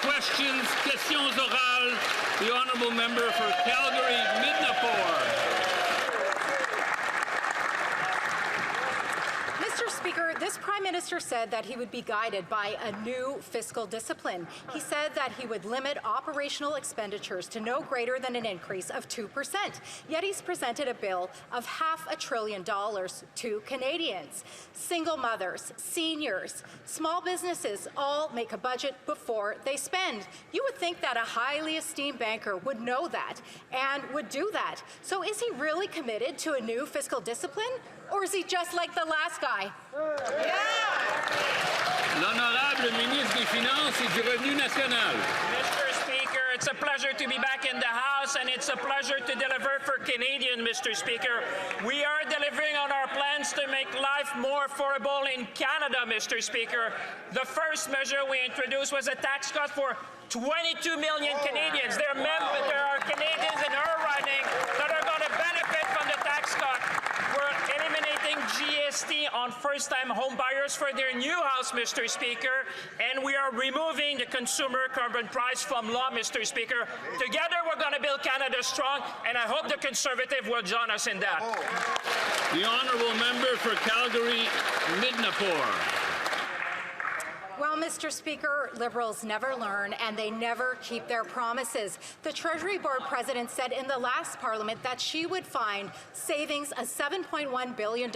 Questions orales. The honourable member for Calgary-Midnapore. Mr. Speaker, this Prime Minister said that he would be guided by a new fiscal discipline. He said that he would limit operational expenditures to no greater than an increase of 2%. Yet he's presented a bill of $500 billion to Canadians. Single mothers, seniors, small businesses all make a budget before they spend. You would think that a highly esteemed banker would know that and would do that. So is he really committed to a new fiscal discipline? Or is he just like the last guy? L'honorable ministre des Finances et du Revenu national. Mr. Speaker, it's a pleasure to be back in the House, and it's a pleasure to deliver for Canadians, Mr. Speaker. We are delivering on our plans to make life more affordable in Canada, Mr. Speaker. The first measure we introduced was a tax cut for 22 million Canadians. There are Canadians in our riding that are going to benefit from the tax cut. We're eliminating GST on first-time home buyers for their new house, Mr. Speaker, and we are removing the consumer carbon price from law, Mr. Speaker. Together, we're going to build Canada strong, and I hope the Conservative will join us in that. The honourable member for Calgary-Midnapore. Well, Mr. Speaker, Liberals never learn and they never keep their promises. The Treasury Board President said in the last Parliament that she would find savings of $7.1 billion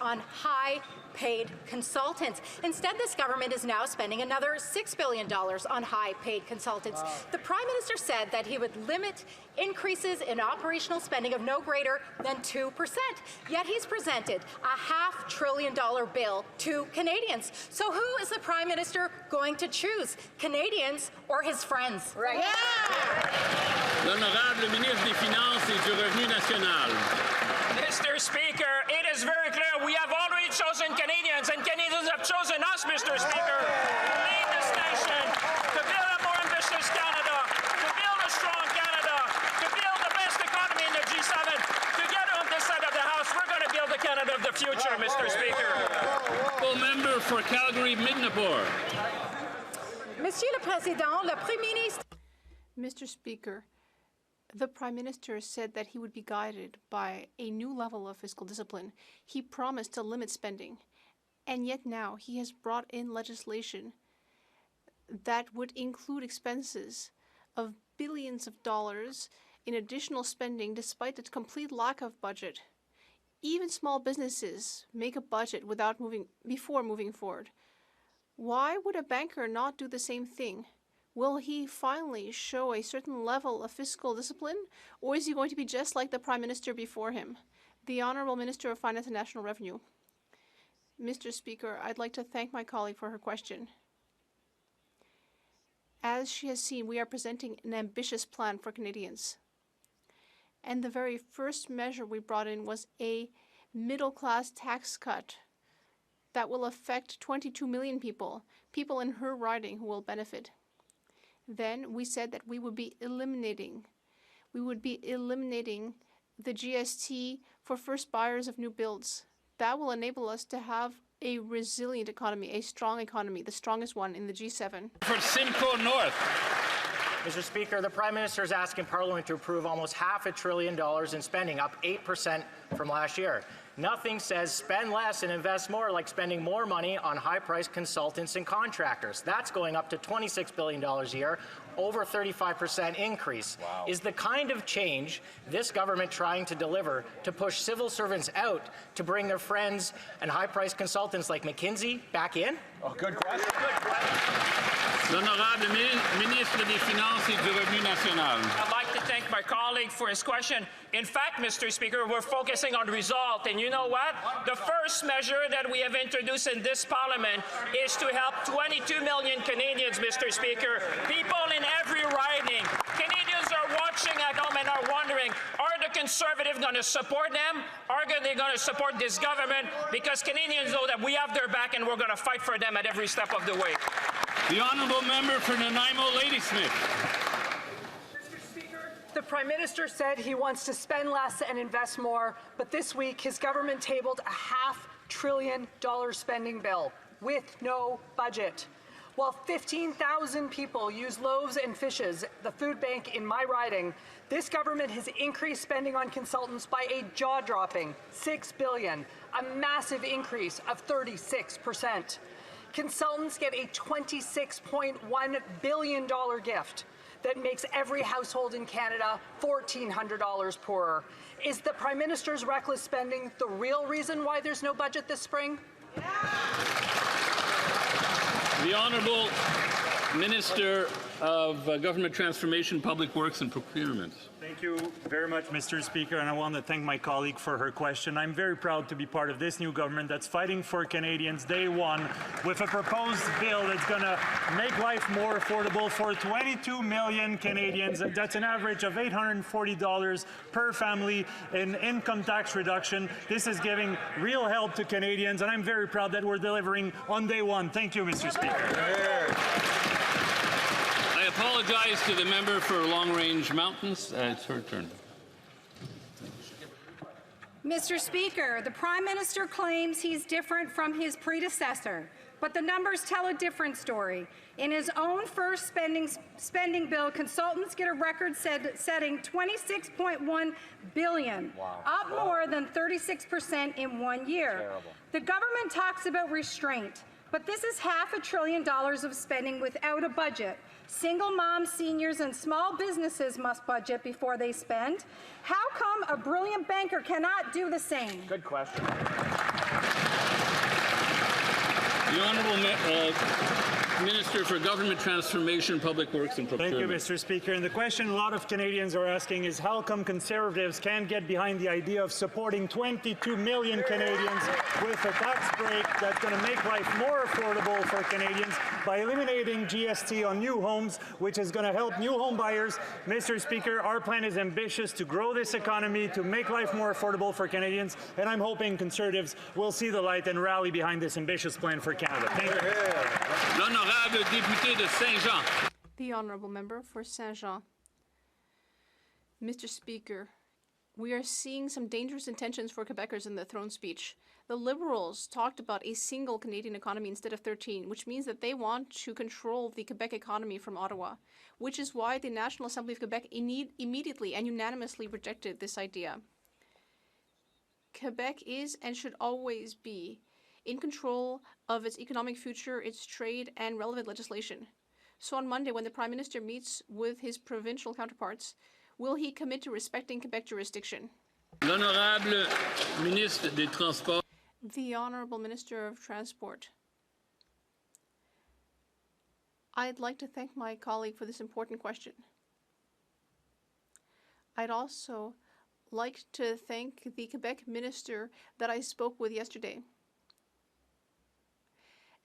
on high-paid consultants. Instead, this government is now spending another $6 billion on high-paid consultants. The Prime Minister said that he would limit increases in operational spending of no greater than 2%. Yet he's presented a $500 billion bill to Canadians. So who is the Prime Minister going to choose, Canadians or his friends? Right. L'honorable ministre des Finances et du Revenu national. Mr. Speaker, it is very clear we have already chosen Canadians, and Canadians have chosen us, Mr. Speaker, to lead this nation, to build a more ambitious Canada, to build a strong Canada, to build the best economy in the G7. Together on this side of the House, we're going to build the Canada of the future, Mr. Speaker. Full member for Calgary-Midnapore. Monsieur le Président, le Premier ministre. Mr. Speaker, the Prime Minister said that he would be guided by a new level of fiscal discipline. He promised to limit spending, and yet now he has brought in legislation that would include expenses of billions of dollars in additional spending despite the complete lack of budget. Even small businesses make a budget before moving forward. Why would a banker not do the same thing? Will he finally show a certain level of fiscal discipline, or is he going to be just like the Prime Minister before him? The Honourable Minister of Finance and National Revenue. Mr. Speaker, I'd like to thank my colleague for her question. As she has seen, we are presenting an ambitious plan for Canadians. And the very first measure we brought in was a middle-class tax cut that will affect 22 million people in her riding who will benefit. Then we said that we would be eliminating the GST for first buyers of new builds. That will enable us to have a resilient economy, a strong economy, the strongest one in the G7. For Simcoe North. Mr. Speaker, the Prime Minister is asking Parliament to approve almost $500 billion in spending, up 8% from last year. Nothing says spend less and invest more like spending more money on high-priced consultants and contractors. That's going up to $26 billion a year, over 35% increase. Wow. Is the kind of change this government trying to deliver to push civil servants out to bring their friends and high-priced consultants like McKinsey back in? Oh, good question. Good question. L'honorable ministre des Finances et du Revenu national. I'd like to thank my colleague for his question. In fact, Mr. Speaker, we're focusing on result. And you know what? The first measure that we have introduced in this Parliament is to help 22 million Canadians, Mr. Speaker. People in every riding. Canadians are watching at home and are wondering, are the Conservatives going to support them? Are they going to support this government? Because Canadians know that we have their back and we're going to fight for them at every step of the way. The honourable member for Nanaimo Ladysmith. Mr. Speaker, the Prime Minister said he wants to spend less and invest more, but this week his government tabled a $500 billion spending bill with no budget. While 15,000 people use loaves and fishes, the food bank in my riding, this government has increased spending on consultants by a jaw-dropping $6 billion, a massive increase of 36%. Consultants get a $26.1 billion gift that makes every household in Canada $1,400 poorer. Is the Prime Minister's reckless spending the real reason why there's no budget this spring? The Honourable Minister of Government Transformation, Public Works and Procurement. Thank you very much, Mr. Speaker, and I want to thank my colleague for her question. I'm very proud to be part of this new government that's fighting for Canadians day one with a proposed bill that's going to make life more affordable for 22 million Canadians. That's an average of $840 per family in income tax reduction. This is giving real help to Canadians, and I'm very proud that we're delivering on day one. Thank you, Mr. Speaker. I apologize to the member for Long Range Mountains. It's her turn. Mr. Speaker, the Prime Minister claims he's different from his predecessor, but the numbers tell a different story. In his own first spending bill, consultants get a record-setting $26.1 billion, up more than 36% in 1 year. Terrible. The government talks about restraint, but this is $500 billion of spending without a budget. Single moms, seniors, and small businesses must budget before they spend. How come a brilliant banker cannot do the same? Good question. The Honourable Minister for Government Transformation, Public Works and Procurement. Thank you, Mr. Speaker. And the question a lot of Canadians are asking is how come Conservatives can't get behind the idea of supporting 22 million Canadians with a tax break that's going to make life more affordable for Canadians by eliminating GST on new homes, which is going to help new home buyers. Mr. Speaker, our plan is ambitious to grow this economy, to make life more affordable for Canadians, and I'm hoping Conservatives will see the light and rally behind this ambitious plan for Canada. Thank you. L'honorable député de Saint-Jean. The Honourable Member for Saint-Jean. Mr. Speaker, we are seeing some dangerous intentions for Quebecers in the throne speech. The Liberals talked about a single Canadian economy instead of 13, which means that they want to control the Quebec economy from Ottawa, which is why the National Assembly of Quebec immediately and unanimously rejected this idea. Quebec is and should always be in control of its economic future, its trade, and relevant legislation. So on Monday, when the Prime Minister meets with his provincial counterparts, will he commit to respecting Quebec jurisdiction? L'Honorable Ministre des Transports. The Honourable Minister of Transport. I'd like to thank my colleague for this important question. I'd also like to thank the Quebec Minister that I spoke with yesterday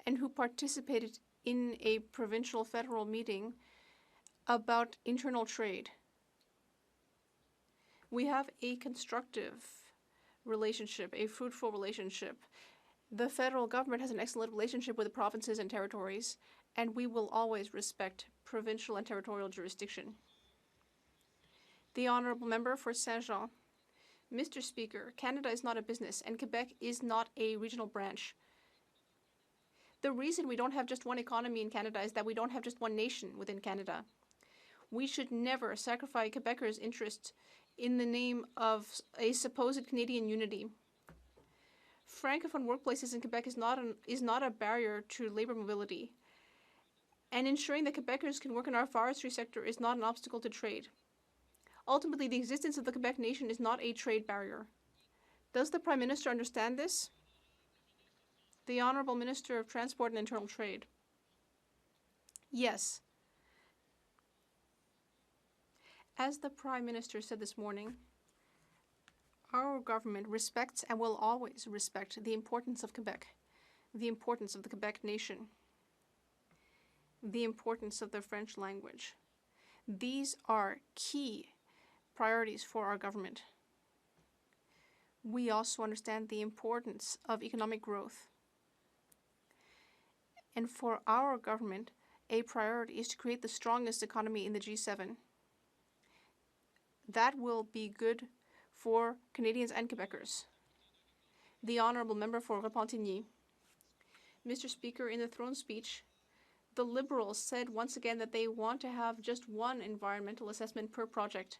and who participated in a provincial federal meeting about internal trade. We have a constructive relationship, a fruitful relationship. The federal government has an excellent relationship with the provinces and territories, and we will always respect provincial and territorial jurisdiction. The Honourable Member for Saint-Jean. Mr. Speaker, Canada is not a business, and Quebec is not a regional branch. The reason we don't have just one economy in Canada is that we don't have just one nation within Canada. We should never sacrifice Quebecers' interests in the name of a supposed Canadian unity. Francophone workplaces in Quebec is not a barrier to labor mobility. And ensuring that Quebecers can work in our forestry sector is not an obstacle to trade. Ultimately, the existence of the Quebec nation is not a trade barrier. Does the Prime Minister understand this? The Honourable Minister of Transport and Internal Trade. Yes. As the Prime Minister said this morning, our government respects and will always respect the importance of Quebec, the importance of the Quebec nation, the importance of the French language. These are key priorities for our government. We also understand the importance of economic growth. And for our government, a priority is to create the strongest economy in the G7. That will be good for Canadians and Quebecers. The Honourable Member for Repentigny. Mr. Speaker, in the throne speech, The Liberals said once again that they want to have just one environmental assessment per project,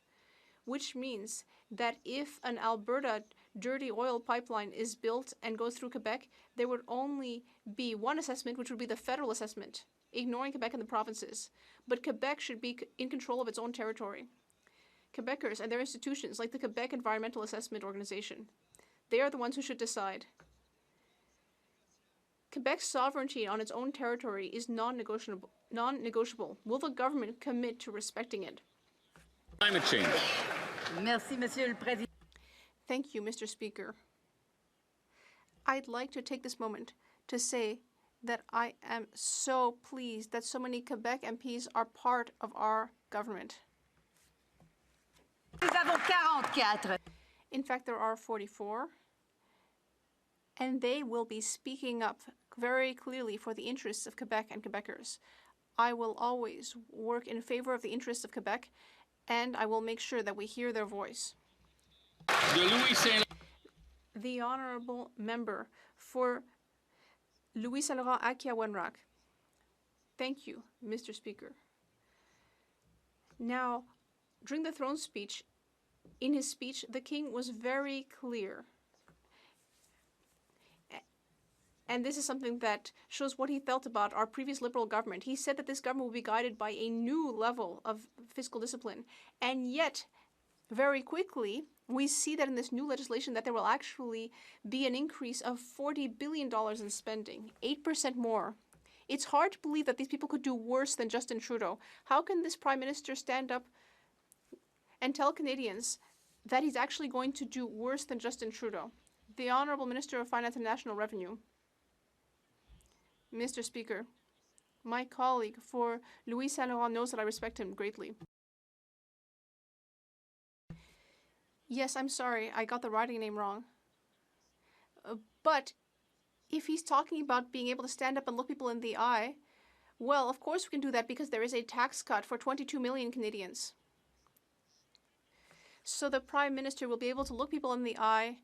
which means that if an Alberta dirty oil pipeline is built and goes through Quebec, there would only be one assessment, which would be the federal assessment, ignoring Quebec and the provinces. But Quebec should be in control of its own territory. Quebecers and their institutions, like the Quebec Environmental Assessment Organization, they are the ones who should decide. Quebec's sovereignty on its own territory is non-negotiable. Will the government commit to respecting it? Climate change. Merci, Monsieur le Président. Thank you, Mr. Speaker. I'd like to take this moment to say that I am so pleased that so many Quebec MPs are part of our government. Nous avons 44. In fact, there are 44, and they will be speaking up very clearly for the interests of Quebec and Quebecers. I will always work in favor of the interests of Quebec, and I will make sure that we hear their voice. The honourable member for Louis Saint Laurent Akia-Wenrock. Thank you, Mr. Speaker. Now, during the throne speech, in his speech, the king was very clear. And this is something that shows what he felt about our previous Liberal government. He said that this government will be guided by a new level of fiscal discipline. And yet, very quickly, we see that in this new legislation that there will actually be an increase of $40 billion in spending, 8% more. It's hard to believe that these people could do worse than Justin Trudeau. How can this Prime Minister stand up and tell Canadians that he's actually going to do worse than Justin Trudeau? The Honourable Minister of Finance and National Revenue. Mr. Speaker, my colleague for Louis Saint Laurent knows that I respect him greatly. Yes, I'm sorry, I got the writing name wrong. But if he's talking about being able to stand up and look people in the eye, well, of course we can do that because there is a tax cut for 22 million Canadians. So the Prime Minister will be able to look people in the eye,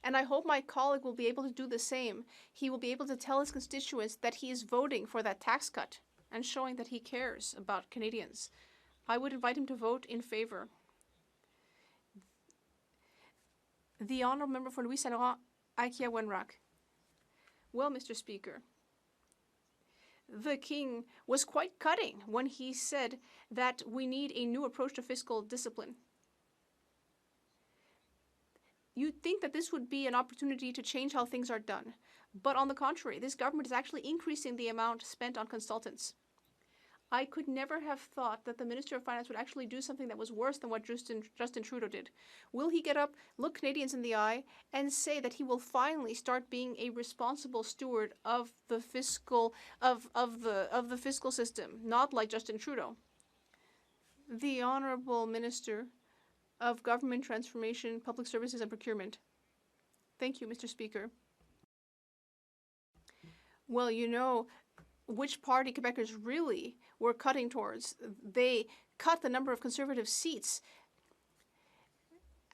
and I hope my colleague will be able to do the same. He will be able to tell his constituents that he is voting for that tax cut and showing that he cares about Canadians. I would invite him to vote in favor. The honourable member for Louis Saint Laurent Akia-Wenrock. Well, Mr. Speaker, the king was quite cutting when he said that we need a new approach to fiscal discipline. You'd think that this would be an opportunity to change how things are done. But on the contrary, this government is actually increasing the amount spent on consultants. I could never have thought that the Minister of Finance would actually do something that was worse than what Justin Trudeau did. Will he get up, look Canadians in the eye, and say that he will finally start being a responsible steward of the fiscal fiscal system, not like Justin Trudeau? The Honourable Minister of Government Transformation, Public Services and Procurement. Thank you, Mr. Speaker. Well, you know which party Quebecers really were cutting towards. They cut the number of Conservative seats.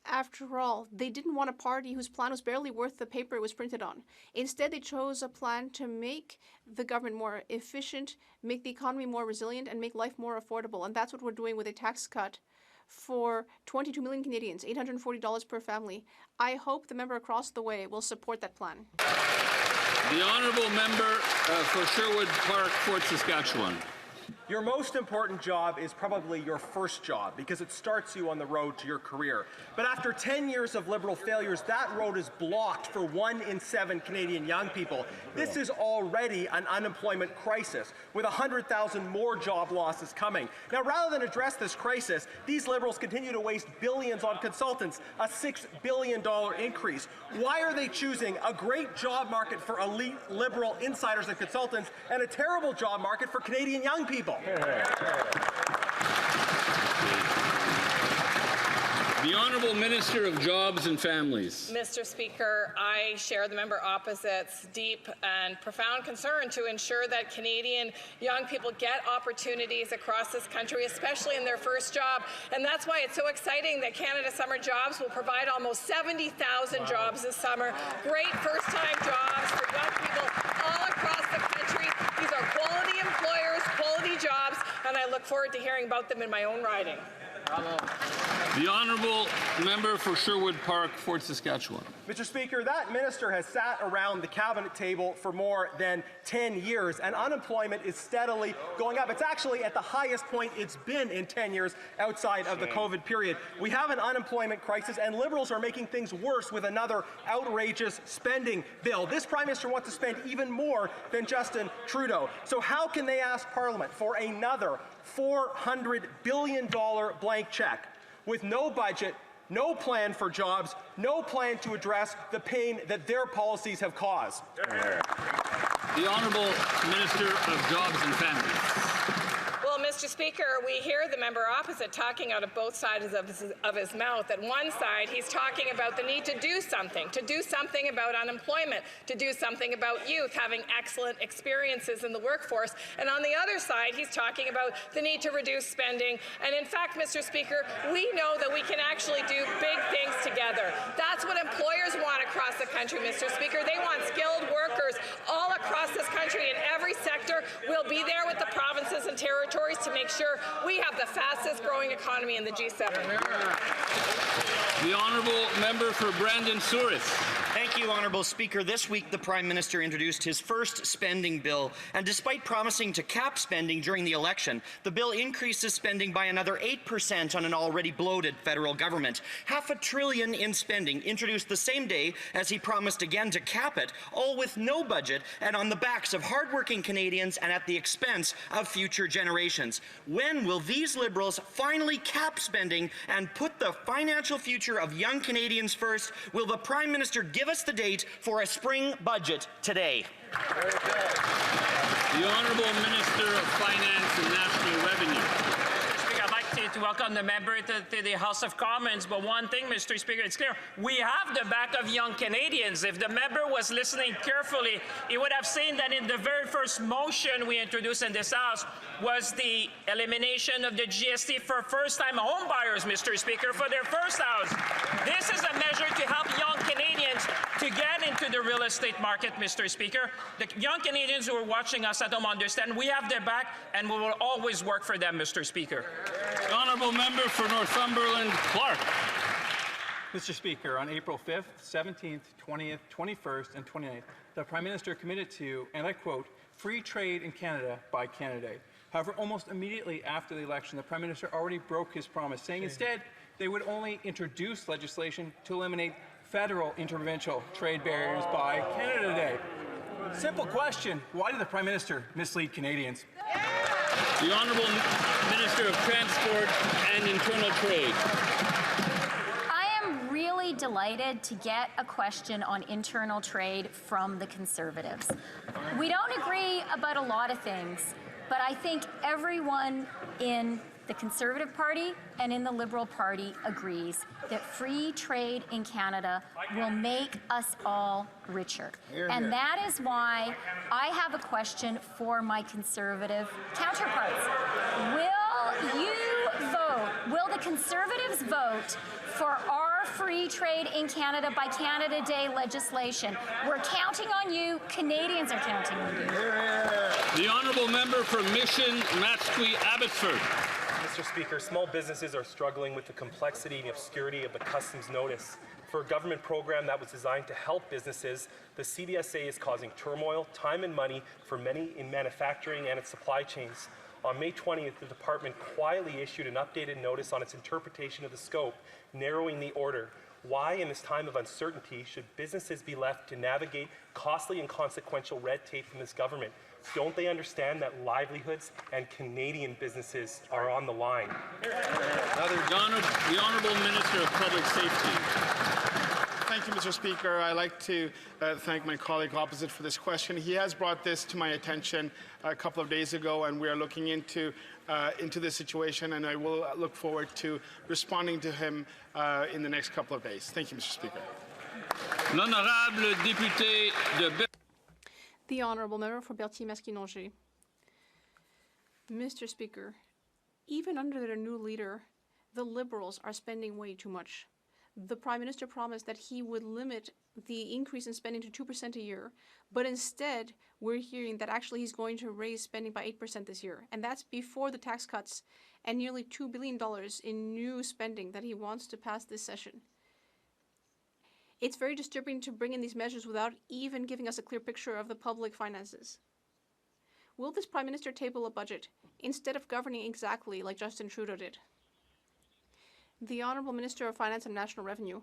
After all, they didn't want a party whose plan was barely worth the paper it was printed on. Instead, they chose a plan to make the government more efficient, make the economy more resilient, and make life more affordable. And that's what we're doing with a tax cut for 22 million Canadians, $840 per family. I hope the member across the way will support that plan. The honourable member for Sherwood Park, Fort Saskatchewan. Your most important job is probably your first job because it starts you on the road to your career. But after 10 years of Liberal failures, that road is blocked for 1 in 7 Canadian young people. This is already an unemployment crisis with 100,000 more job losses coming. Now, rather than address this crisis, these Liberals continue to waste billions on consultants, a $6 billion increase. Why are they choosing a great job market for elite Liberal insiders and consultants and a terrible job market for Canadian young people? The Honourable Minister of Jobs and Families. Mr. Speaker, I share the member opposite's deep and profound concern to ensure that Canadian young people get opportunities across this country, especially in their first job. And that's why it's so exciting that Canada Summer Jobs will provide almost 70,000 jobs this summer. Great first-time jobs for young people all across the country. These are quality employment and I look forward to hearing about them in my own riding. The honourable member for Sherwood Park, Fort Saskatchewan. Mr. Speaker, that minister has sat around the cabinet table for more than 10 years, and unemployment is steadily going up. It's actually at the highest point it's been in 10 years outside of the COVID period. We have an unemployment crisis, and Liberals are making things worse with another outrageous spending bill. This Prime Minister wants to spend even more than Justin Trudeau. So how can they ask Parliament for another $400 billion blank check with no budget, no plan for jobs, no plan to address the pain that their policies have caused? The Honourable Minister of Jobs and Families. Well, Mr. Speaker, we hear the member opposite talking out of both sides of his mouth. At one side, he's talking about the need to do something about unemployment, to do something about youth having excellent experiences in the workforce. And on the other side, he's talking about the need to reduce spending. And in fact, Mr. Speaker, we know that we can actually do big things together. That's what employers want across the country, Mr. Speaker. They want skilled workers all across this country in every sector. We'll be there with the provinces and territories to make sure we have the fastest growing economy in the G7. The honourable member for Brandon Souris. Thank you, Honourable Speaker. This week, the Prime Minister introduced his first spending bill, and despite promising to cap spending during the election, the bill increases spending by another 8% on an already bloated federal government. $500 billion in spending introduced the same day as he promised again to cap it, all with no budget and on the backs of hardworking Canadians and at the expense of future generations. When will these Liberals finally cap spending and put the financial future of young Canadians first? Will the Prime Minister give us the date for a spring budget today? The Honourable Minister of Finance and National Revenue. I'd like to welcome the member to the House of Commons, but one thing, Mr. Speaker, it's clear, we have the back of young Canadians. If the member was listening carefully, he would have seen that in the very first motion we introduced in this House was the elimination of the GST for first-time home buyers, Mr. Speaker, for their first house. This is a measure to help young Canadians to get into the real estate market, Mr. Speaker. The young Canadians who are watching us at home understand we have their back and we will always work for them, Mr. Speaker. The honourable member for Northumberland, Clark. Mr. Speaker, on April 5th, 17th, 20th, 21st, and 29th, the Prime Minister committed to, and I quote, free trade in Canada by Canada Day. However, almost immediately after the election, the Prime Minister already broke his promise, saying instead they would only introduce legislation to eliminate federal interprovincial trade barriers by Canada Day. Simple question, why did the Prime Minister mislead Canadians? The Honourable Minister of Transport and Internal Trade. I am really delighted to get a question on internal trade from the Conservatives. We don't agree about a lot of things, but I think everyone in the Conservative Party and in the Liberal Party agrees that free trade in Canada will make us all richer. And that is why I have a question for my Conservative counterparts. Will you vote, will the Conservatives vote for our free trade in Canada by Canada Day legislation? We're counting on you. Canadians are counting on you. The honourable member for Mission, Matsqui, Abbotsford. Mr. Speaker, small businesses are struggling with the complexity and obscurity of the customs notice. For a government program that was designed to help businesses, the CBSA is causing turmoil, time and money for many in manufacturing and its supply chains. On May 20th, the department quietly issued an updated notice on its interpretation of the scope, narrowing the order. Why, in this time of uncertainty, should businesses be left to navigate costly and consequential red tape from this government? Don't they understand that livelihoods and Canadian businesses are on the line? The Honourable Minister of Public Safety. Thank you, Mr. Speaker. I'd like to thank my colleague opposite for this question. He has brought this to my attention a couple of days ago, and we are looking into this situation, and I will look forward to responding to him in the next couple of days. Thank you, Mr. Speaker. L'honorable député de The Honourable Member for Berthier-Masquinongé. Mr. Speaker, even under their new leader, the Liberals are spending way too much. The Prime Minister promised that he would limit the increase in spending to 2% a year, but instead we're hearing that actually he's going to raise spending by 8% this year, and that's before the tax cuts and nearly $2 billion in new spending that he wants to pass this session. It's very disturbing to bring in these measures without even giving us a clear picture of the public finances. Will this Prime Minister table a budget instead of governing exactly like Justin Trudeau did? The Honourable Minister of Finance and National Revenue.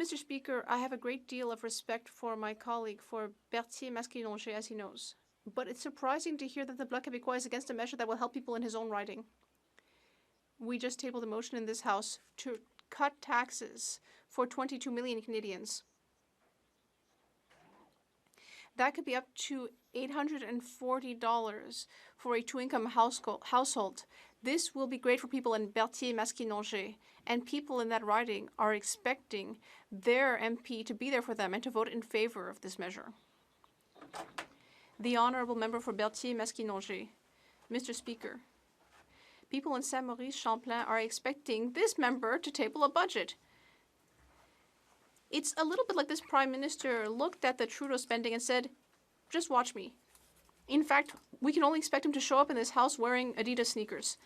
Mr. Speaker, I have a great deal of respect for my colleague, for Berthier Masquinongé, as he knows. But it's surprising to hear that the Bloc Québécois is against a measure that will help people in his own riding. We just tabled a motion in this House to cut taxes for 22 million Canadians. That could be up to $840 for a two-income household. This will be great for people in Berthier Masquinongé, and people in that riding are expecting their MP to be there for them and to vote in favor of this measure. The Honourable Member for Berthier Masquinongé. Mr. Speaker, people in Saint-Maurice-Champlain are expecting this member to table a budget. It's a little bit like this Prime Minister looked at the Trudeau spending and said, just watch me. In fact, we can only expect him to show up in this House wearing Adidas sneakers.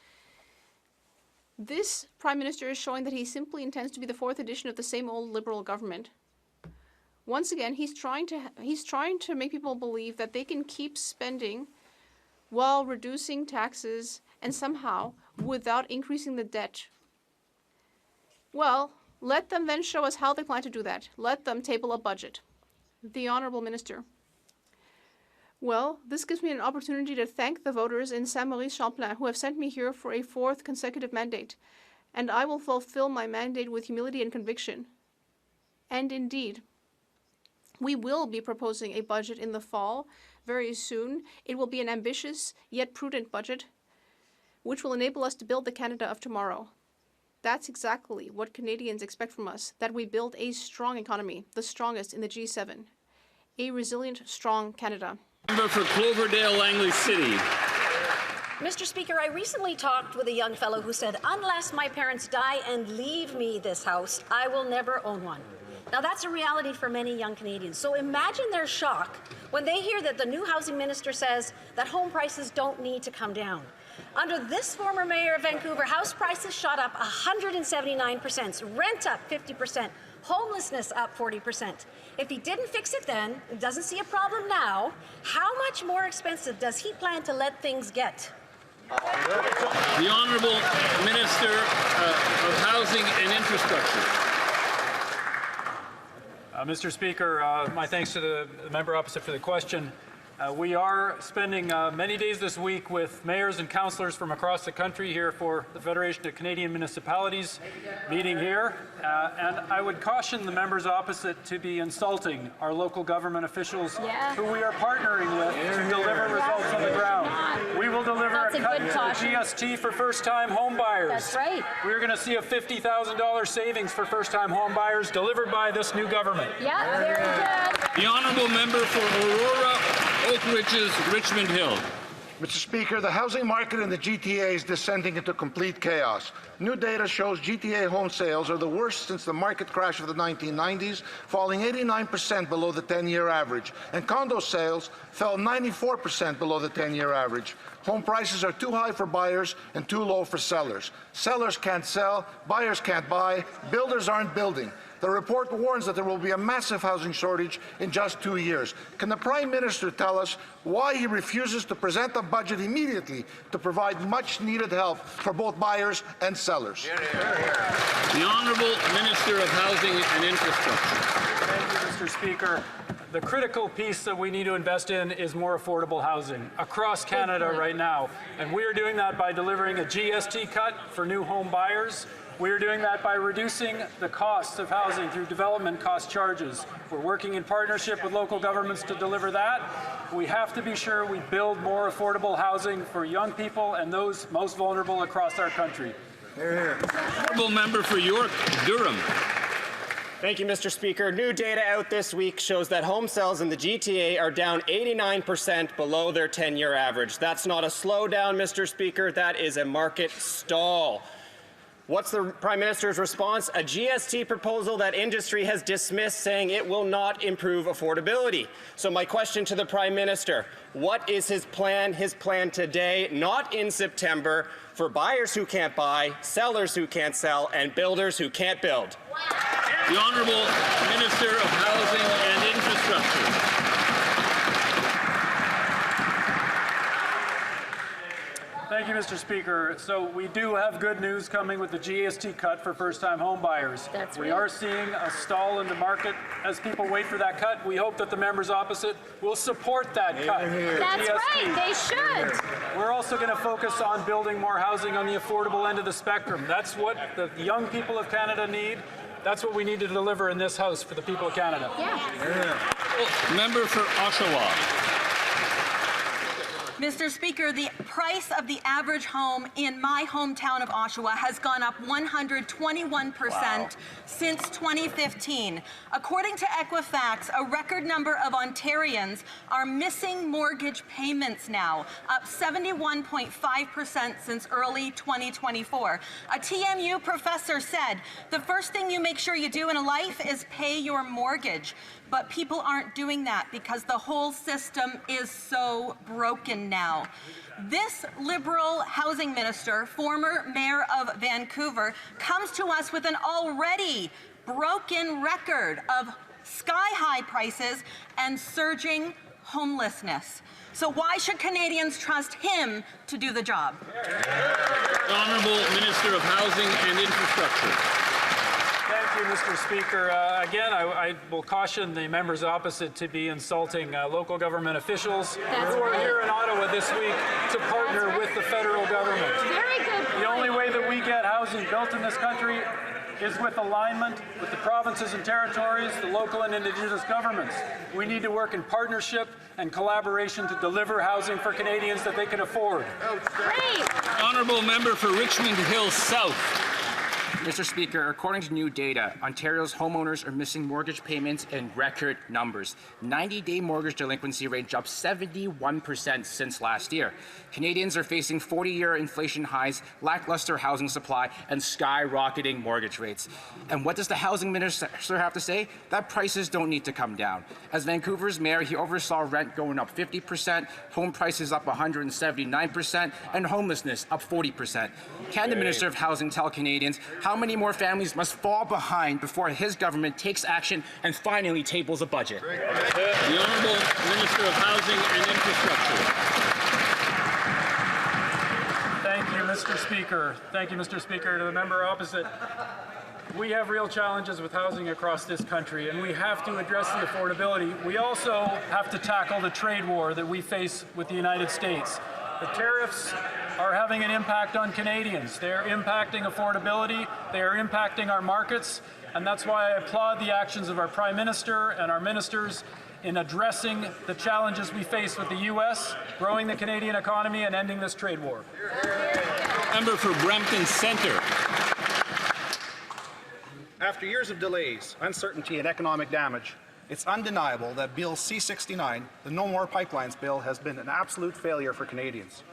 This Prime Minister is showing that he simply intends to be the fourth edition of the same old Liberal government. Once again, he's trying to make people believe that they can keep spending while reducing taxes and somehow without increasing the debt. Well, let them then show us how they plan to do that. Let them table a budget. The Honourable Minister. Well, this gives me an opportunity to thank the voters in Saint-Maurice-Champlain who have sent me here for a fourth consecutive mandate, and I will fulfill my mandate with humility and conviction. And indeed, we will be proposing a budget in the fall very soon. It will be an ambitious yet prudent budget, which will enable us to build the Canada of tomorrow. That's exactly what Canadians expect from us, that we build a strong economy, the strongest in the G7, a resilient, strong Canada. Member for Cloverdale, Langley City. Mr. Speaker, I recently talked with a young fellow who said, unless my parents die and leave me this house, I will never own one. Now, that's a reality for many young Canadians. So imagine their shock when they hear that the new housing minister says that home prices don't need to come down. Under this former mayor of Vancouver, house prices shot up 179%, rent up 50%, homelessness up 40%. If he didn't fix it then, and doesn't see a problem now, how much more expensive does he plan to let things get? The Honourable Minister of Housing and Infrastructure. Mr. Speaker, my thanks to the member opposite for the question. We are spending many days this week with mayors and councillors from across the country here for the Federation of Canadian Municipalities meeting here. And I would caution the members opposite to be insulting our local government officials who we are partnering with to deliver results on the ground. We will deliver a cut to the GST for first-time home buyers. That's right. We're going to see a $50,000 savings for first-time home buyers delivered by this new government. Yeah, very good. The Honourable Member for Aurora, Oak Ridges, Richmond Hill. Mr. Speaker, the housing market in the GTA is descending into complete chaos. New data shows GTA home sales are the worst since the market crash of the 1990s, falling 89% below the 10-year average, and condo sales fell 94% below the 10-year average. Home prices are too high for buyers and too low for sellers. Sellers can't sell, buyers can't buy, builders aren't building. The report warns that there will be a massive housing shortage in just 2 years. Can the Prime Minister tell us why he refuses to present a budget immediately to provide much-needed help for both buyers and sellers? The Honourable Minister of Housing and Infrastructure. Thank you, Mr. Speaker. The critical piece that we need to invest in is more affordable housing across Canada right now. And we are doing that by delivering a GST cut for new home buyers. We are doing that by reducing the costs of housing through development cost charges. We're working in partnership with local governments to deliver that. We have to be sure we build more affordable housing for young people and those most vulnerable across our country. Honourable Member for York, Durham. Thank you, Mr. Speaker. New data out this week shows that home sales in the GTA are down 89% below their 10-year average. That's not a slowdown, Mr. Speaker. That is a market stall. What's the Prime Minister's response? A GST proposal that industry has dismissed, saying it will not improve affordability. So my question to the Prime Minister, what is his plan today, not in September, for buyers who can't buy, sellers who can't sell, and builders who can't build? The Honourable Minister of Housing and Infrastructure. Thank you, Mr. Speaker. So we do have good news coming with the GST cut for first-time home buyers. We are seeing a stall in the market as people wait for that cut. We hope that the members opposite will support that cut. That's right, they should. We're also going to focus on building more housing on the affordable end of the spectrum. That's what the young people of Canada need. That's what we need to deliver in this House for the people of Canada. Member for Oshawa. Mr. Speaker, the price of the average home in my hometown of Oshawa has gone up 121% since 2015. According to Equifax, a record number of Ontarians are missing mortgage payments now, up 71.5% since early 2024. A TMU professor said, the first thing you make sure you do in life is pay your mortgage. But people aren't doing that because the whole system is so broken now. This Liberal housing minister, former mayor of Vancouver, comes to us with an already broken record of sky-high prices and surging homelessness. So why should Canadians trust him to do the job? The Honourable Minister of Housing and Infrastructure. Thank you, Mr. Speaker. Again, I will caution the members opposite to be insulting local government officials who are here in Ottawa this week to partner with the federal government. Very good point. The only way that we get housing built in this country is with alignment with the provinces and territories, the local and Indigenous governments. We need to work in partnership and collaboration to deliver housing for Canadians that they can afford. Great. Honourable Member for Richmond Hill South. Mr. Speaker, according to new data, Ontario's homeowners are missing mortgage payments in record numbers. 90-day mortgage delinquency rate jumped 71% since last year. Canadians are facing 40-year inflation highs, lackluster housing supply, and skyrocketing mortgage rates. And what does the housing minister have to say? That prices don't need to come down. As Vancouver's mayor, he oversaw rent going up 50%, home prices up 179%, and homelessness up 40%. Can the Minister of Housing tell Canadians how many more families must fall behind before his government takes action and finally tables a budget? The Honourable Minister of Housing and Infrastructure. Thank you, Mr. Speaker. Thank you, Mr. Speaker. To the member opposite, we have real challenges with housing across this country, and we have to address the affordability. We also have to tackle the trade war that we face with the United States. The tariffs are having an impact on Canadians. They're impacting affordability, they are impacting our markets, and that's why I applaud the actions of our Prime Minister and our ministers in addressing the challenges we face with the U.S., growing the Canadian economy, and ending this trade war. Member for Brampton Centre. After years of delays, uncertainty, and economic damage, it's undeniable that Bill C-69, the No More Pipelines bill, has been an absolute failure for Canadians.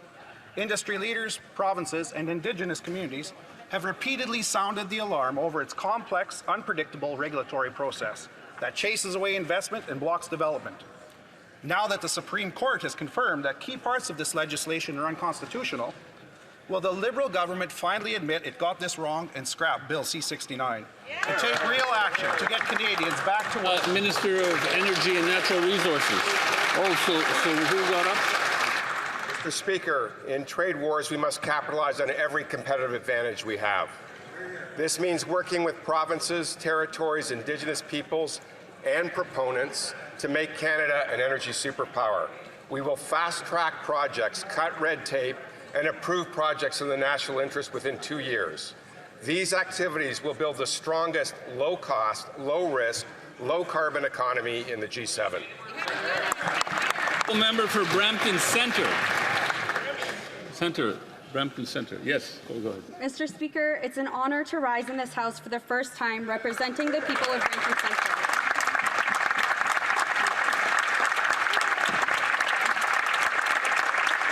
Industry leaders, provinces, and Indigenous communities have repeatedly sounded the alarm over its complex, unpredictable regulatory process that chases away investment and blocks development. Now that the Supreme Court has confirmed that key parts of this legislation are unconstitutional, will the Liberal government finally admit it got this wrong and scrap Bill C-69 and take real action to get Canadians back to work? Minister of Energy and Natural Resources. Oh, so who got up? Mr. Speaker, in trade wars, we must capitalize on every competitive advantage we have. This means working with provinces, territories, Indigenous peoples, and proponents to make Canada an energy superpower. We will fast-track projects, cut red tape, and approve projects in the national interest within 2 years. These activities will build the strongest low-cost, low-risk, low-carbon economy in the G7. Member for Brampton Centre. Brampton Centre. Yes, go ahead. Mr. Speaker, it's an honor to rise in this House for the first time representing the people of Brampton Centre.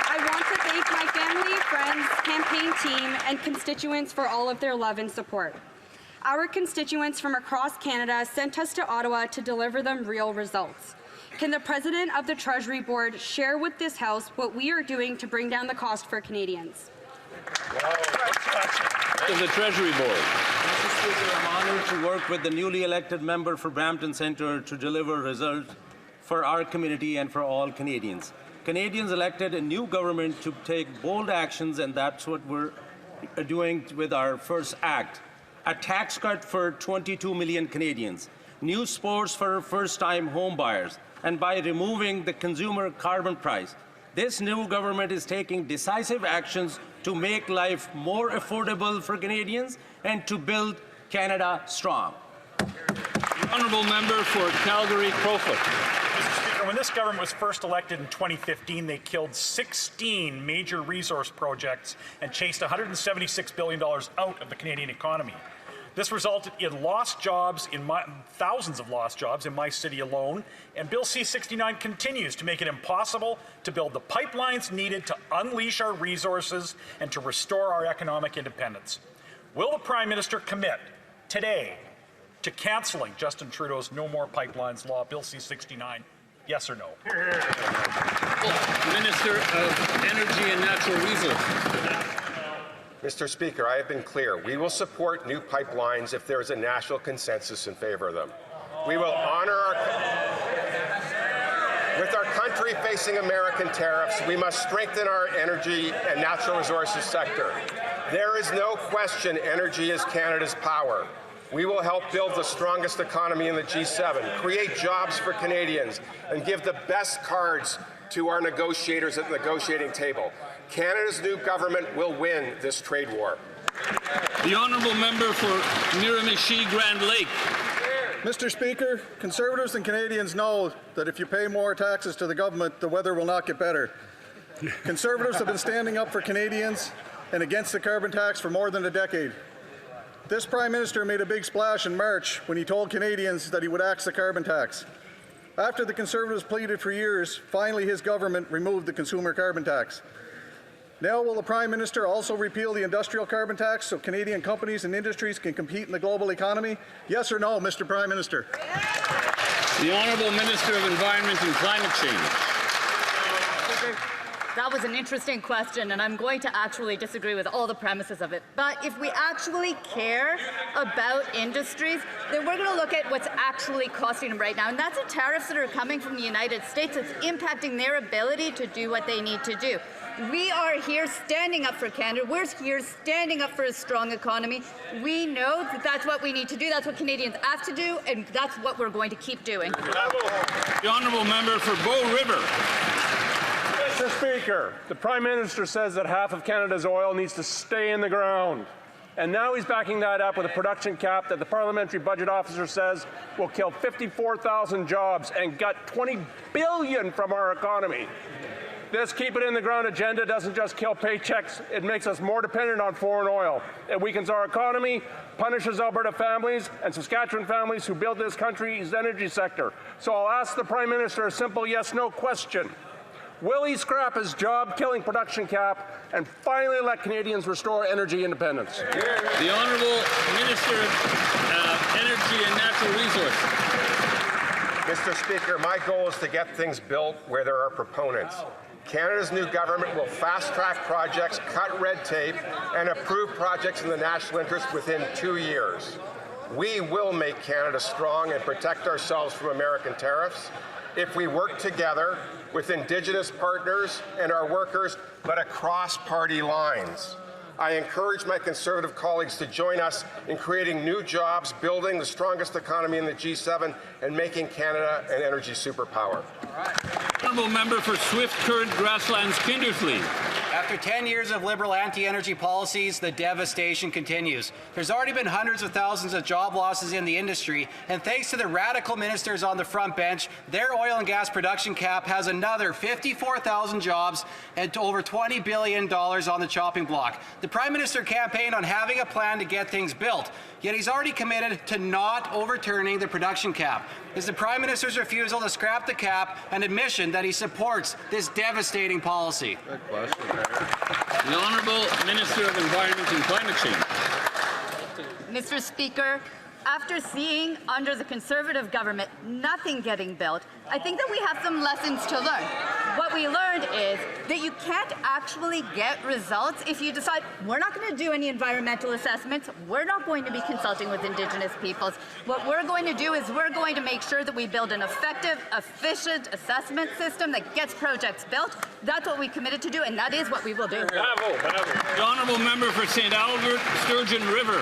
I want to thank my family, friends, campaign team and constituents for all of their love and support. Our constituents from across Canada sent us to Ottawa to deliver them real results. Can the President of the Treasury Board share with this House what we are doing to bring down the cost for Canadians? To the Treasury Board. Mr. Speaker, I'm honored to work with the newly elected member for Brampton Centre to deliver results for our community and for all Canadians. Canadians elected a new government to take bold actions, and that's what we're doing with our first act. A tax cut for 22 million Canadians, new sports for first-time home buyers, and by removing the consumer carbon price. This new government is taking decisive actions to make life more affordable for Canadians and to build Canada strong. The honourable member for Calgary-Crowfoot. Mr. Speaker, when this government was first elected in 2015, they killed 16 major resource projects and chased $176 billion out of the Canadian economy. This resulted in lost jobs, thousands of lost jobs in my city alone, and Bill C-69 continues to make it impossible to build the pipelines needed to unleash our resources and to restore our economic independence. Will the Prime Minister commit today to cancelling Justin Trudeau's No More Pipelines law, Bill C-69? Yes or no? Minister of Energy and Natural Resources. Mr. Speaker, I have been clear. We will support new pipelines if there is a national consensus in favor of them. We will honor with our country facing American tariffs, we must strengthen our energy and natural resources sector. There is no question energy is Canada's power. We will help build the strongest economy in the G7, create jobs for Canadians, and give the best cards to our negotiators at the negotiating table. Canada's new government will win this trade war. The honourable member for Miramichi Grand Lake. Mr. Speaker, Conservatives and Canadians know that if you pay more taxes to the government, the weather will not get better. Conservatives have been standing up for Canadians and against the carbon tax for more than a decade. This Prime Minister made a big splash in March when he told Canadians that he would axe the carbon tax. After the Conservatives pleaded for years, finally his government removed the consumer carbon tax. Now will the Prime Minister also repeal the industrial carbon tax so Canadian companies and industries can compete in the global economy? Yes or no, Mr. Prime Minister? The Honourable Minister of Environment and Climate Change. That was an interesting question, and I'm going to actually disagree with all the premises of it. But if we actually care about industries, then we're going to look at what's actually costing them right now. And that's the tariffs that are coming from the United States. It's impacting their ability to do what they need to do. We are here standing up for Canada. We're here standing up for a strong economy. We know that that's what we need to do. That's what Canadians asked to do, and that's what we're going to keep doing. The honourable member for Bow River. Mr. Speaker, the Prime Minister says that half of Canada's oil needs to stay in the ground. And now he's backing that up with a production cap that the Parliamentary Budget Officer says will kill 54,000 jobs and gut $20 billion from our economy. This keep it in the ground agenda doesn't just kill paychecks, it makes us more dependent on foreign oil. It weakens our economy, punishes Alberta families and Saskatchewan families who build this country's energy sector. So I'll ask the Prime Minister a simple yes-no question. Will he scrap his job-killing production cap and finally let Canadians restore energy independence? The Honourable Minister of Energy and Natural Resources. Mr. Speaker, my goal is to get things built where there are proponents. Canada's new government will fast-track projects, cut red tape, and approve projects in the national interest within 2 years. We will make Canada strong and protect ourselves from American tariffs if we work together with Indigenous partners and our workers, but across party lines. I encourage my Conservative colleagues to join us in creating new jobs, building the strongest economy in the G7, and making Canada an energy superpower. Honourable member for Swift Current Grasslands Kindersley. After 10 years of Liberal anti-energy policies, the devastation continues. There's already been hundreds of thousands of job losses in the industry, and thanks to the radical ministers on the front bench, their oil and gas production cap has another 54,000 jobs and over $20 billion on the chopping block. The Prime Minister campaigned on having a plan to get things built, yet he's already committed to not overturning the production cap. Is the Prime Minister's refusal to scrap the cap an admission that he supports this devastating policy? Good question. The Honourable Minister of Environment and Climate Change. Mr. Speaker, after seeing under the Conservative government nothing getting built, I think that we have some lessons to learn. What we learned is that you can't actually get results if you decide we're not going to do any environmental assessments, we're not going to be consulting with Indigenous peoples. What we're going to do is we're going to make sure that we build an effective, efficient assessment system that gets projects built. That's what we committed to do, and that is what we will do. Bravo, bravo. The Honourable Member for St. Albert, Sturgeon River.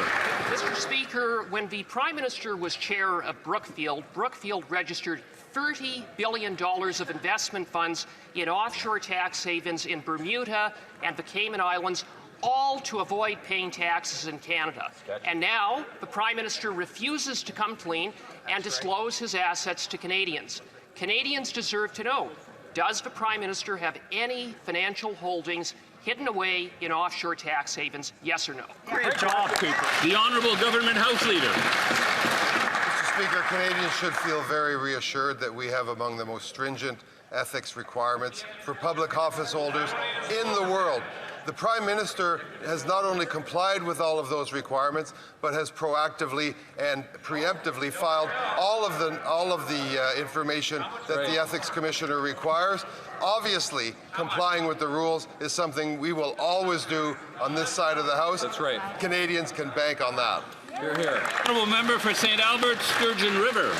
Mr. Speaker, when the Prime Minister was chair of Brookfield, Brookfield registered $30 billion of investment funds in offshore tax havens in Bermuda and the Cayman Islands, all to avoid paying taxes in Canada. And now the Prime Minister refuses to come clean and disclose his assets to Canadians. Canadians deserve to know, does the Prime Minister have any financial holdings hidden away in offshore tax havens, yes or no? Great job, Cooper. The Honourable Government House Leader. Mr. Speaker, Canadians should feel very reassured that we have among the most stringent ethics requirements for public office holders in the world. The Prime Minister has not only complied with all of those requirements, but has proactively and preemptively filed all of the information that the Ethics Commissioner requires. Obviously, complying with the rules is something we will always do on this side of the House. That's right. Canadians can bank on that. Hear, hear. Honourable Member for St. Albert, Sturgeon River.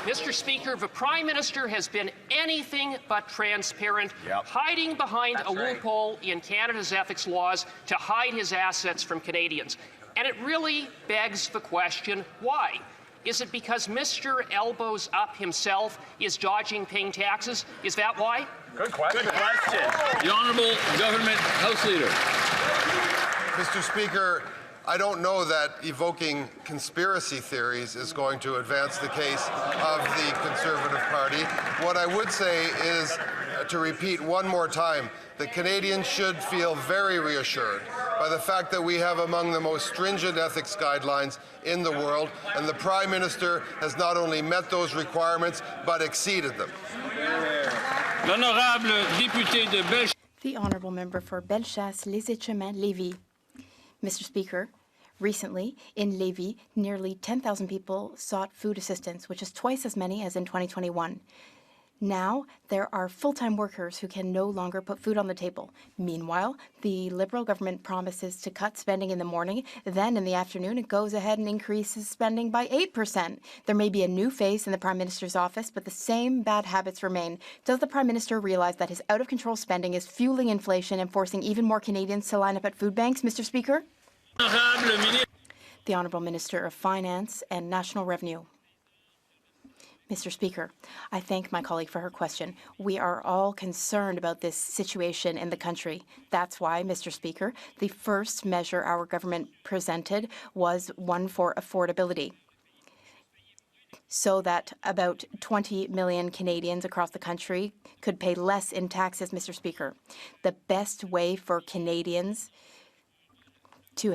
Mr. Speaker, the Prime Minister has been anything but transparent, hiding behind a loophole in Canada's ethics laws to hide his assets from Canadians. And it really begs the question, why? Is it because Mr. Elbows Up himself is dodging paying taxes? Is that why? Good question. Good question. The Honourable Government House Leader. Mr. Speaker, I don't know that evoking conspiracy theories is going to advance the case of the Conservative Party. What I would say is, to repeat one more time, that Canadians should feel very reassured by the fact that we have among the most stringent ethics guidelines in the world, and the Prime Minister has not only met those requirements, but exceeded them. L'honorable député de Bellechasse. The Honourable Member for Bellechasse-les-Échemins-Lévis. Mr. Speaker, recently in Lévis, nearly 10,000 people sought food assistance, which is twice as many as in 2021. Now, there are full-time workers who can no longer put food on the table. Meanwhile, the Liberal government promises to cut spending in the morning. Then, in the afternoon, it goes ahead and increases spending by 8%. There may be a new face in the Prime Minister's office, but the same bad habits remain. Does the Prime Minister realize that his out-of-control spending is fueling inflation and forcing even more Canadians to line up at food banks, Mr. Speaker? The Honourable Minister of Finance and National Revenue. Mr. Speaker, I thank my colleague for her question. We are all concerned about this situation in the country. That's why, Mr. Speaker, the first measure our government presented was one for affordability, so that about 20 million Canadians across the country could pay less in taxes, Mr. Speaker. The best way for Canadians to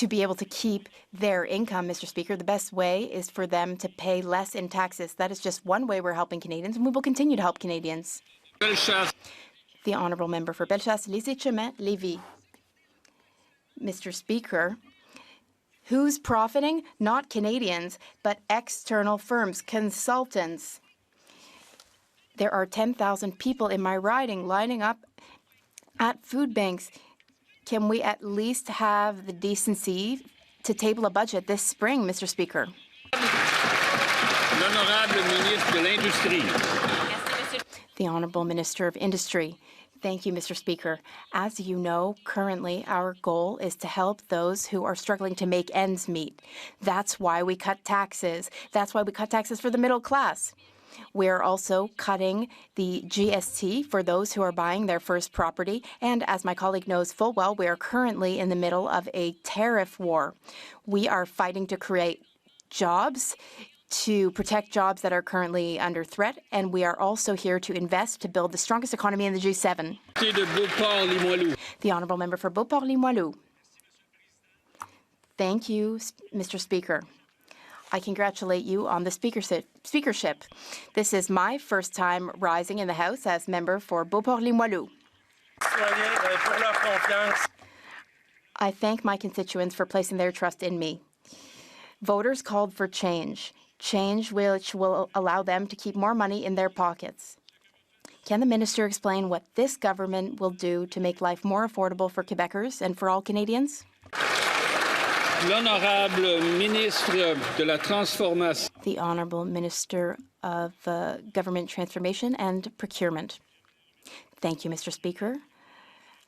be able to keep their income, Mr. Speaker, the best way is for them to pay less in taxes. That is just one way we're helping Canadians, and we will continue to help Canadians. The Honourable Member for Bellechasse-les-Échemins-Lévis. Mr. Speaker, who's profiting? Not Canadians, but external firms, consultants. There are 10,000 people in my riding lining up at food banks. Can we at least have the decency to table a budget this spring, Mr. Speaker? L'honorable ministre de l'Industrie. The Honourable Minister of Industry. Thank you, Mr. Speaker. As you know, currently our goal is to help those who are struggling to make ends meet. That's why we cut taxes. That's why we cut taxes for the middle class. We are also cutting the GST for those who are buying their first property. And as my colleague knows full well, we are currently in the middle of a tariff war. We are fighting to create jobs, to protect jobs that are currently under threat, and we are also here to invest to build the strongest economy in the G7. The Honourable Member for Beauport-Limoilou. Thank you, Mr. Speaker. I congratulate you on the speakership. This is my first time rising in the House as member for Beauport-Limoilou. I thank my constituents for placing their trust in me. Voters called for change which will allow them to keep more money in their pockets. Can the minister explain what this government will do to make life more affordable for Quebecers and for all Canadians? L'honorable ministre de la Transformation. The Honourable Minister of Government Transformation and Procurement. Thank you, Mr. Speaker.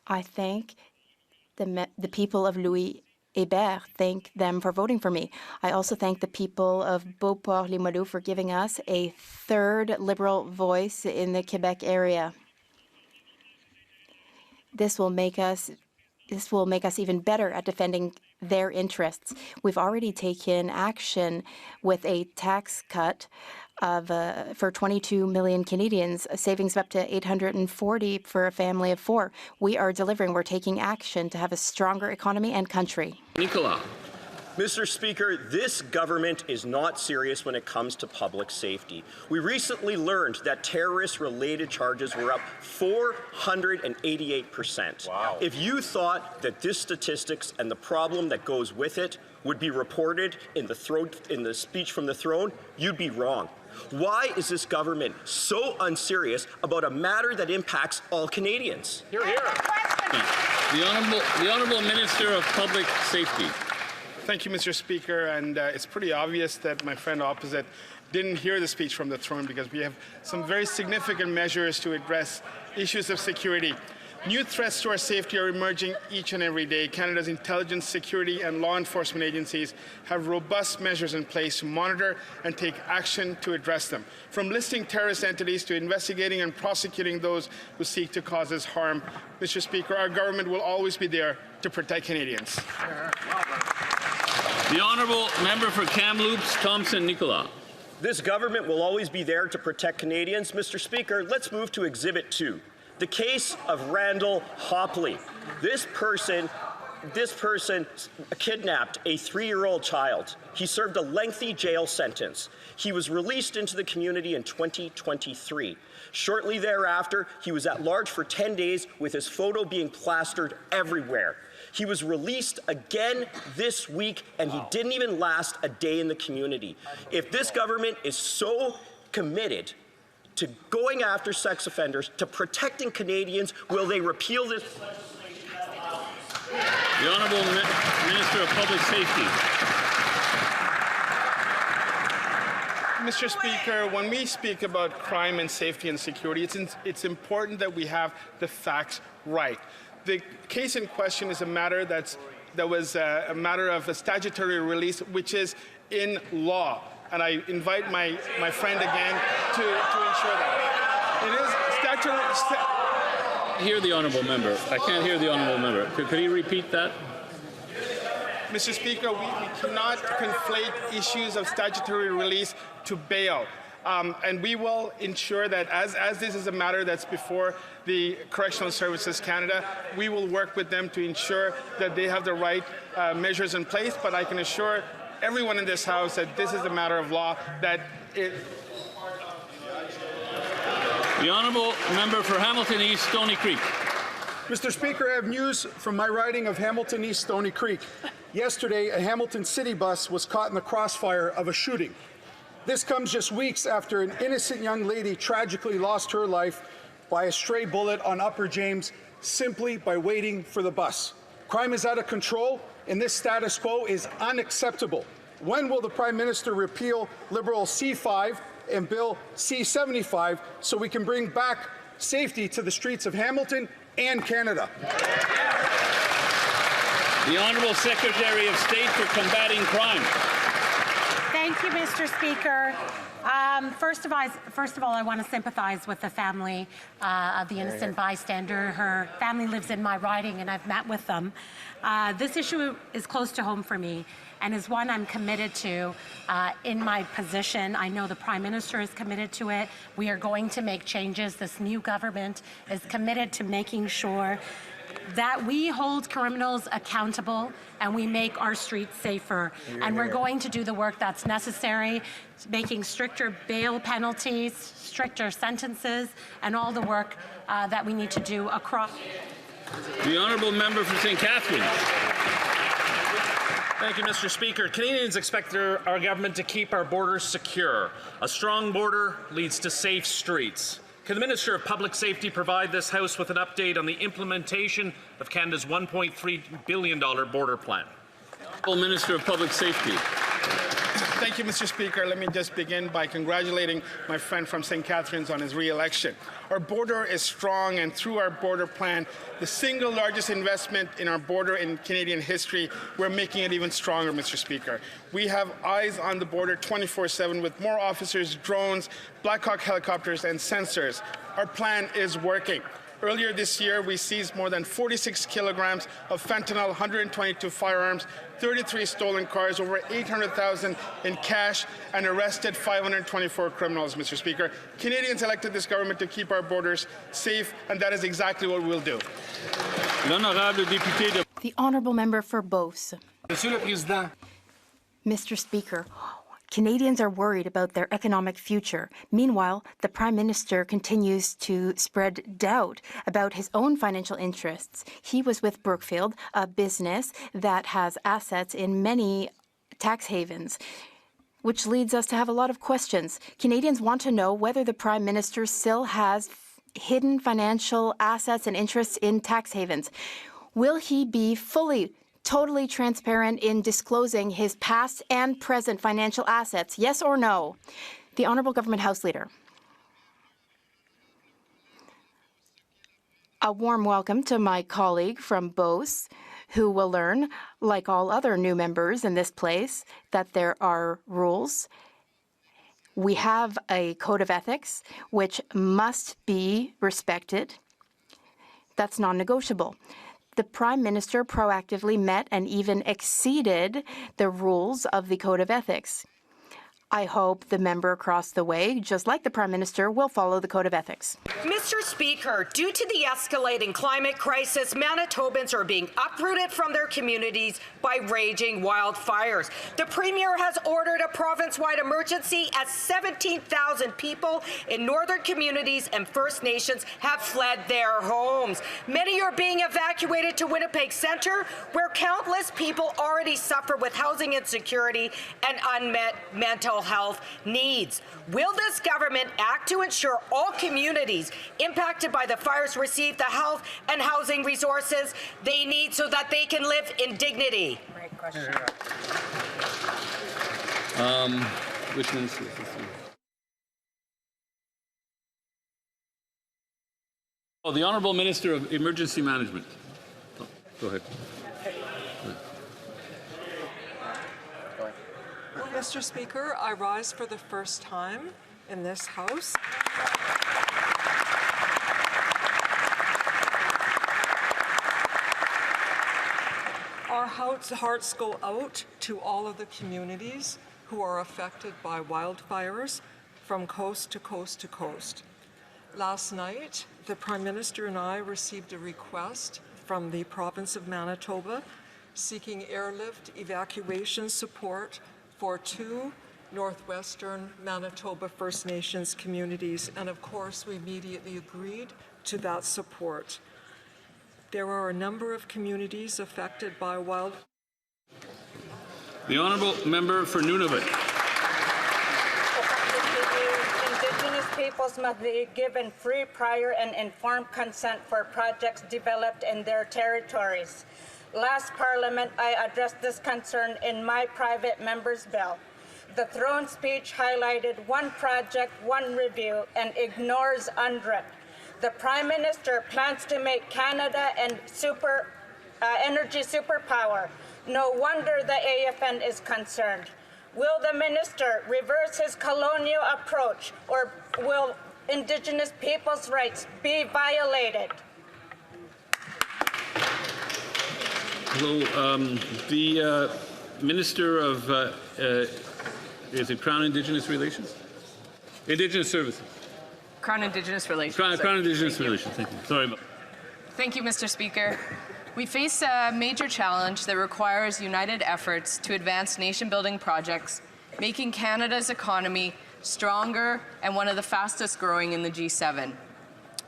I thank the people of Louis Hébert, thank them for voting for me. I also thank the people of Beauport-Limoilou for giving us a third Liberal voice in the Quebec area. This will make us even better at defending their interests. We've already taken action with a tax cut for 22 million Canadians, savings up to $840 for a family of 4. We are delivering. We're taking action to have a stronger economy and country. Nicolas. Mr. Speaker, this government is not serious when it comes to public safety. We recently learned that terrorist-related charges were up 488%. Wow. If you thought that this statistics and the problem that goes with it would be reported in the speech from the throne, you'd be wrong. Why is this government so unserious about a matter that impacts all Canadians? Hear, hear. The Honourable Minister of Public Safety. Thank you, Mr. Speaker. And it's pretty obvious that my friend opposite didn't hear the speech from the throne because we have some very significant measures to address issues of security. New threats to our safety are emerging each and every day. Canada's intelligence, security, and law enforcement agencies have robust measures in place to monitor and take action to address them. From listing terrorist entities to investigating and prosecuting those who seek to cause us harm. Mr. Speaker, our government will always be there to protect Canadians. The Honourable Member for Kamloops, Thompson Nicolas. This government will always be there to protect Canadians. Mr. Speaker, let's move to Exhibit 2. The case of Randall Hopley. This person kidnapped a 3-year-old child. He served a lengthy jail sentence. He was released into the community in 2023. Shortly thereafter, he was at large for 10 days with his photo being plastered everywhere. He was released again this week, and he didn't even last a day in the community. If this government is so committed to going after sex offenders, to protecting Canadians, will they repeal this? The Honourable Minister of Public Safety. Mr. Speaker, when we speak about crime and safety and security, it's important that we have the facts right. The case in question is a matter that was a matter of a statutory release, which is in law. And I invite my friend again to ensure that. It is statutory. Hear the Honourable Member. I can't hear the Honourable Member. Could he repeat that? Mr. Speaker, we cannot conflate issues of statutory release to bail. And we will ensure that as this is a matter that's before the Correctional Services Canada, we will work with them to ensure that they have the right measures in place. But I can assure everyone in this House that this is a matter of law, that it... The Honourable Member for Hamilton East, Stony Creek. Mr. Speaker, I have news from my riding of Hamilton East, Stony Creek. Yesterday, a Hamilton City bus was caught in the crossfire of a shooting. This comes just weeks after an innocent young lady tragically lost her life by a stray bullet on Upper James simply by waiting for the bus. Crime is out of control, and this status quo is unacceptable. When will the Prime Minister repeal Liberal C5 and Bill C75 so we can bring back safety to the streets of Hamilton and Canada? The Honourable Secretary of State for Combating Crime. Thank you, Mr. Speaker. First of all, I want to sympathize with the family of the innocent bystander. Her family lives in my riding, and I've met with them. This issue is close to home for me and is one I'm committed to in my position. I know the Prime Minister is committed to it. We are going to make changes. This new government is committed to making sure that we hold criminals accountable and we make our streets safer. And we're going to do the work that's necessary, making stricter bail penalties, stricter sentences, and all the work that we need to do across. The honourable member for St. Catharines. Thank you, Mr. Speaker. Canadians expect our government to keep our borders secure. A strong border leads to safe streets. Can the Minister of Public Safety provide this House with an update on the implementation of Canada's $1.3 billion border plan? Minister of Public Safety. Thank you, Mr. Speaker. Let me just begin by congratulating my friend from St. Catharines on his re-election. Our border is strong, and through our border plan, the single largest investment in our border in Canadian history, we're making it even stronger, Mr. Speaker. We have eyes on the border 24/7 with more officers, drones, Black Hawk helicopters, and sensors. Our plan is working. Earlier this year, we seized more than 46 kilograms of fentanyl, 122 firearms, 33 stolen cars, over 800,000 in cash, and arrested 524 criminals, Mr. Speaker. Canadians elected this government to keep our borders safe, and that is exactly what we'll do. The honourable member for Beauce. Monsieur le Président. Mr. Speaker, Canadians are worried about their economic future. Meanwhile, the Prime Minister continues to spread doubt about his own financial interests. He was with Brookfield, a business that has assets in many tax havens, which leads us to have a lot of questions. Canadians want to know whether the Prime Minister still has hidden financial assets and interests in tax havens. Will he be totally transparent in disclosing his past and present financial assets, yes or no? The Honourable Government House Leader. A warm welcome to my colleague from Beauce, who will learn, like all other new members in this place, that there are rules. We have a code of ethics which must be respected. That's non-negotiable. The Prime Minister proactively met and even exceeded the rules of the Code of Ethics. I hope the member across the way, just like the Prime Minister, will follow the Code of Ethics. Mr. Speaker, due to the escalating climate crisis, Manitobans are being uprooted from their communities by raging wildfires. The Premier has ordered a province-wide emergency as 17,000 people in northern communities and First Nations have fled their homes. Many are being evacuated to Winnipeg Centre, where countless people already suffer with housing insecurity and unmet mental health needs. Will this government act to ensure all communities impacted by the fires receive the health and housing resources they need so that they can live in dignity? Great question. Which minister is this? Oh, the Honourable Minister of Emergency Management. Oh, go ahead. Mr. Speaker, I rise for the first time in this House. Our hearts go out to all of the communities who are affected by wildfires from coast to coast to coast. Last night, the Prime Minister and I received a request from the province of Manitoba seeking airlift evacuation support for 2 northwestern Manitoba First Nations communities, and of course we immediately agreed to that support. There are a number of communities affected by The Honourable Member for Nunavut. Indigenous peoples must be given free, prior and informed consent for projects developed in their territories. Last Parliament, I addressed this concern in my private member's bill. The throne speech highlighted one project, one review, and ignores UNDRIP. The Prime Minister plans to make Canada an energy superpower. No wonder the AFN is concerned. Will the Minister reverse his colonial approach, or will Indigenous people's rights be violated? Hello, the Minister of, is it Crown Indigenous Relations? Indigenous Services. Crown Indigenous Relations. Crown Indigenous Relations, thank you. Sorry about Thank you, Mr. Speaker. We face a major challenge that requires united efforts to advance nation-building projects, making Canada's economy stronger and one of the fastest growing in the G7.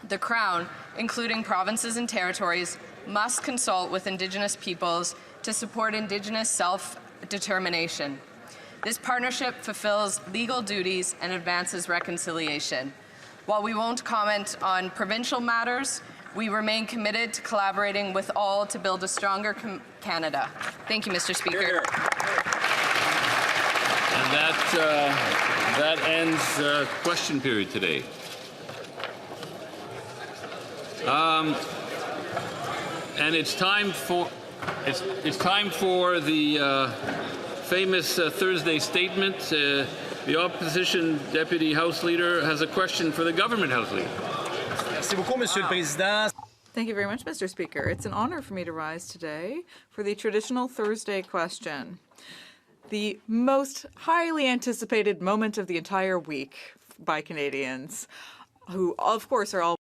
The Crown, including provinces and territories, must consult with Indigenous peoples to support Indigenous self-determination. This partnership fulfills legal duties and advances reconciliation. While we won't comment on provincial matters, we remain committed to collaborating with all to build a stronger Canada. Thank you, Mr. Speaker. And that ends question period today. And it's time for the famous Thursday statement. The opposition deputy House Leader has a question for the government House Leader. Thank you very much, Mr. Speaker. It's an honor for me to rise today for the traditional Thursday question. The most highly anticipated moment of the entire week by Canadians, who of course are all